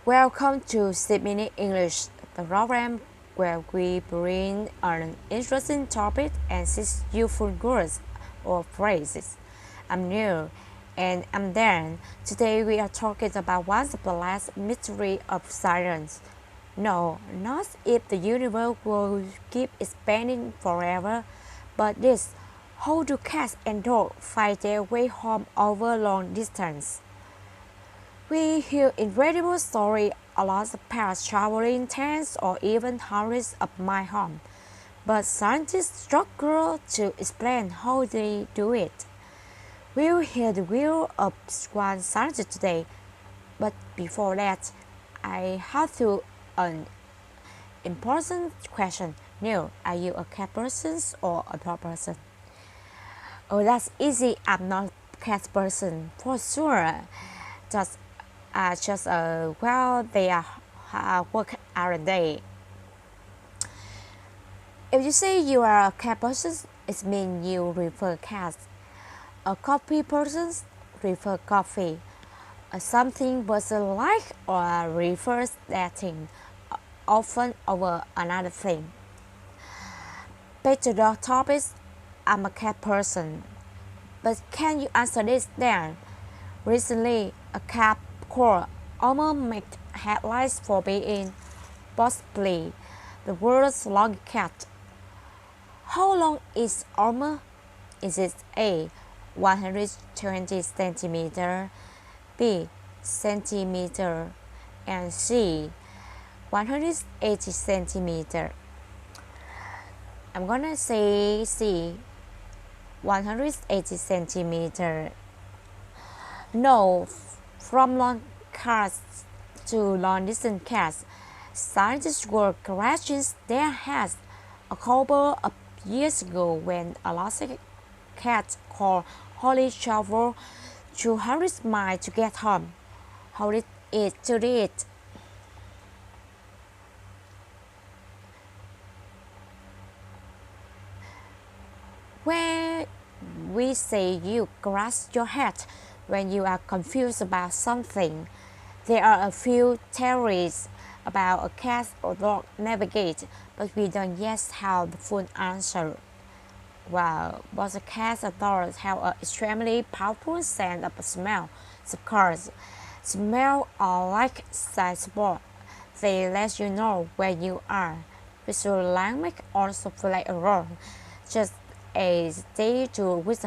Welcome to 6 Minute English, the program where we bring an interesting topic and 6 useful words or phrases. I'm Neil and I'm Dan. Today we are talking about what's the last mystery of science. No, not if the universe will keep expanding forever, but this: how do cats and dogs find their way home over long distance? We hear incredible stories a lot of pets traveling tens or even hundreds of miles home, but scientists struggle to explain how they do it. We'll hear the view of one scientist today, but before that, I have to an important question. Neil, are you a cat person or a dog person? Oh, that's easy. I'm not a cat person for sure. Just well, they are work every day. If you say you are a cat person, it means you prefer cats. A coffee person prefer coffee. A something person like or refers that thing often over another thing. Back to the topic, I'm a cat person. But can you answer this then? Recently, a cat called almost made headlines for being possibly the world's longest cat. How long is Elmer? Is it A. 120 centimeter, B. centimeter, and C. 180 centimeter? I'm gonna say C. 180 centimeter. No, from long cats to long distance cats, scientists were crashing their heads a couple of years ago when a lost cat called Holly traveled 200 miles to get home. How did it do it? When we say you crash your head when you are confused about something, there are a few theories about a cat or dog navigate, but we don't yet have the full answer. Well, both cats and dogs have an extremely powerful sense of smell. Of course, smell are like signboard. They let you know where you are. Visual language also play a role, just as they do with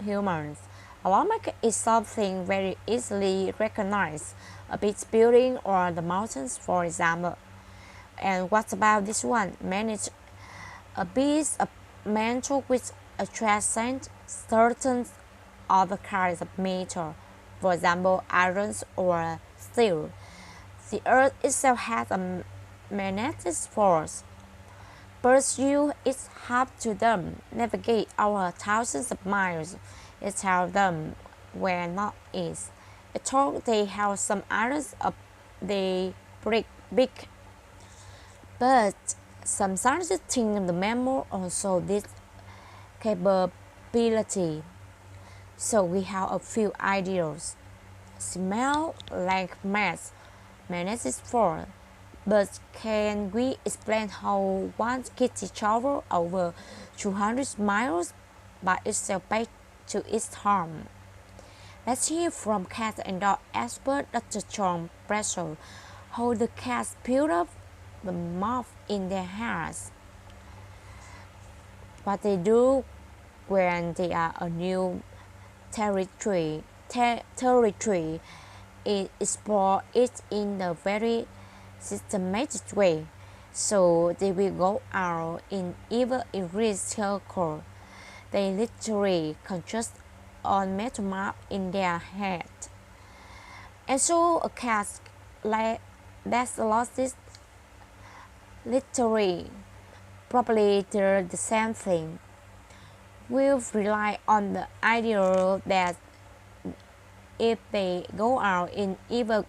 humans. A landmark is something very easily recognized, a big building or the mountains, for example. And what about this one? Manage a piece of metal which attracts certain other kinds of metal, for example, iron or steel. The Earth itself has a magnetic force. Birds use it help to them navigate over thousands of miles. It tells them where not is. It told they have some areas of the big, but some scientists think the mammal also this capability. So we have a few ideas. Smell like mass, magnetic force. But can we explain how one kitty travels over 200 miles by itself back to its home? Let's hear from cat and dog expert Dr. John Bradshaw how the cats build up the mouth in their hairs. What they do when they are a new territory is explore it in a very systematic way. So they will go out in even erase circle. They literally construct on metal map in their head. And so a cat that's lost this literally probably the same thing. Will rely on the idea that if they go out in either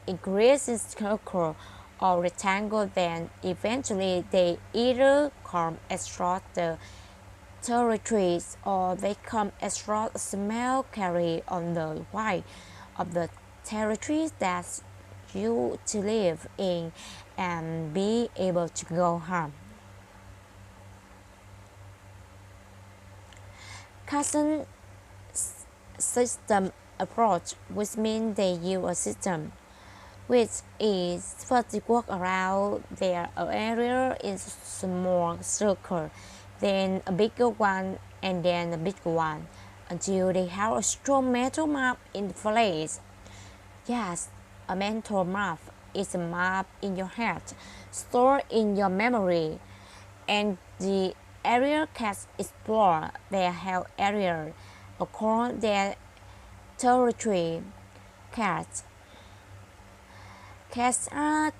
increasing circle or rectangle, then eventually they either come across the territories or they come across a small carry on the wide of the territories that you to live in and be able to go home. Custom system approach, which means they use a system which is first work around their area in a small circle, then a bigger one, and then a bigger one, until they have a strong mental map in place. Yes, a mental map is a map in your head, stored in your memory, and the area cats explore their health area across their territory. Cats Cats are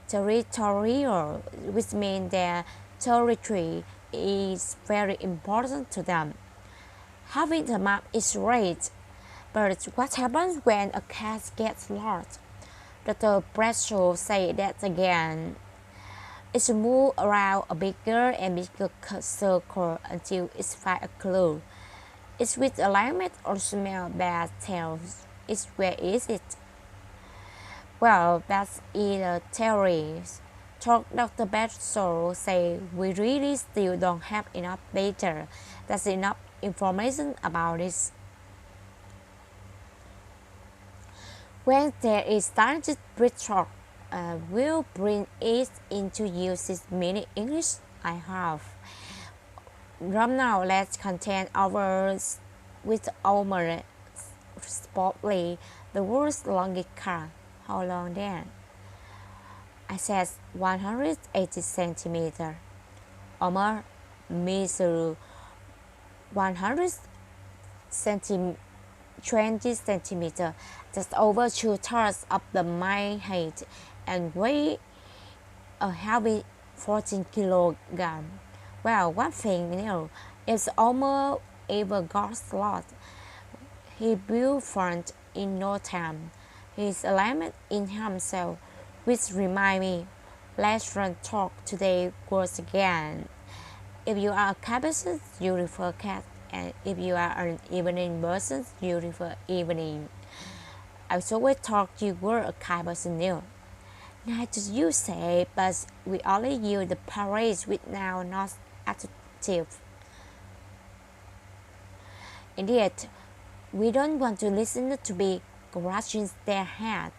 territorial, which means their territory is very important to them. Having a map is great, but what happens when a cat gets lost? Dr. Bradshaw said that again. It moves around a bigger and bigger circle until it finds a clue. It's with alignment or smell bad tells it where is it. Well, that's in the theory. Dr. Bradshaw say we really still don't have enough data. That's enough information about this. When there is started Bradshaw will bring it into use this mini English I have. From now, let's content ours with Omer Sportly, the world's longest car. How long then? I said 180 centimeters. Omer measures 100 20 centimeters, just over 2/3 of the my height, and weigh a heavy 14 kilograms. Well, one thing is Omer ever got lost. He built front in no time. His alignment in himself, which remind me, let's run talk today once again. If you are a cat person, you refer cat, and if you are an evening person, you refer evening. I always thought you were a cat person new. Nice you say, but we only use the parade with now not adjective. Indeed, we don't want to listen to be scratching their head.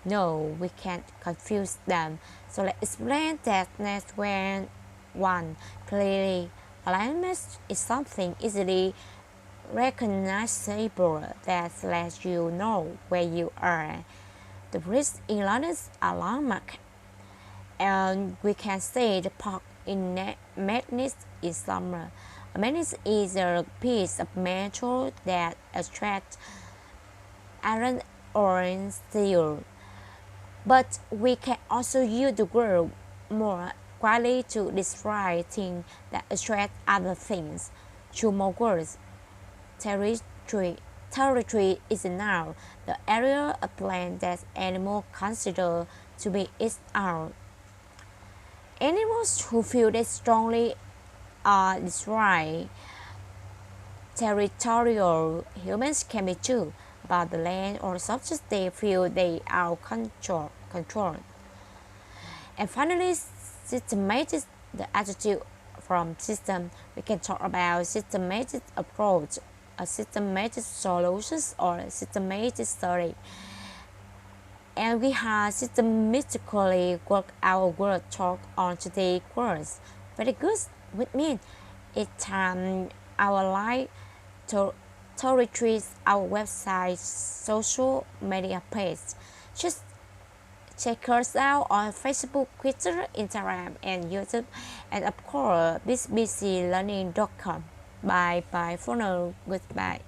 No, we can't confuse them. So let's explain that next when one clearly alignment is something easily recognizable that lets you know where you are. The bridge in London's a landmark, and we can say the park in Madness in summer. Madness is a piece of metal that attracts iron or steel. But we can also use the word more widely to describe things that attract other things. Two more words. Territory. Territory is now the area of land that animals consider to be its own. Animals who feel that strongly are destroyed. Territorial humans can be too, about the land or subjects they feel they are controlled. And finally, systematic, the attitude from system. We can talk about systematic approach, a systematic solutions, or a systematic study. And we have systematically worked our word talk on today's course. Very good with me. It's time our live territories, our website, social media page. Just check us out on Facebook, Twitter, Instagram, and YouTube, and of course, bizbclearning.com. Bye bye for now. Goodbye.